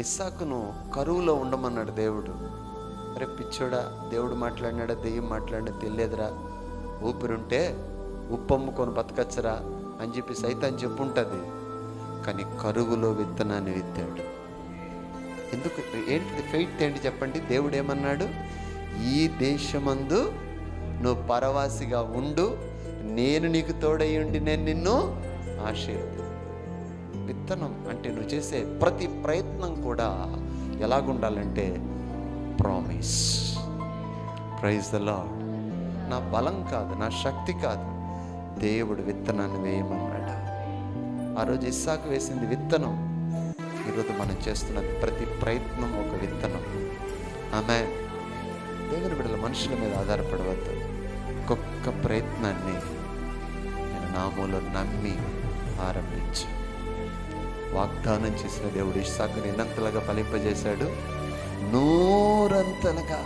ఇస్సాకును కరువులో ఉండమన్నాడు దేవుడు. అరే పిచ్చోడా, దేవుడు మాట్లాడినాడా దెయ్యం మాట్లాడినా తెలియదురా, ఊపిరుంటే ఉప్పు అమ్ముకొని బతకచ్చరా అని చెప్పి సైతాన్ చెప్పుంటుంది. కానీ కరువులో విత్తనాన్ని విత్తాడు. ఎందుకు? ఏంటిది ఫెయిత్ ఏంటి చెప్పండి? దేవుడు ఏమన్నాడు? ఈ దేశమందు నువ్వు పరవాసిగా ఉండు, నేను నీకు తోడయ్యుండి నేను నిన్ను ఆశీర్వదిస్తాను. విత్తనం అంటే నువ్వు చేసే ప్రతి ప్రయత్నం కూడా ఎలాగుండాలంటే ప్రామిస్. Praise the lord. నా బలం కాదు, నా శక్తి కాదు, దేవుడు విత్తనాన్ని వేయమన్నాడు. ఆ రోజు ఇస్సాకు వేసింది విత్తనం. ఈరోజు మనం చేస్తున్నది ప్రతి ప్రయత్నం ఒక విత్తనం. ఆమేన్. దేవుని బిడ్డల మనుషుల మీద ఆధారపడవద్దు. ఒక్కొక్క ప్రయత్నాన్ని నేను నామూలో నమ్మి ఆరంభించు. వాగ్దానం చేసిన దేవుడు ఇస్సాకుని ఎన్నంతలుగా ఫలింపజేశాడు? 100 అంతలుగా.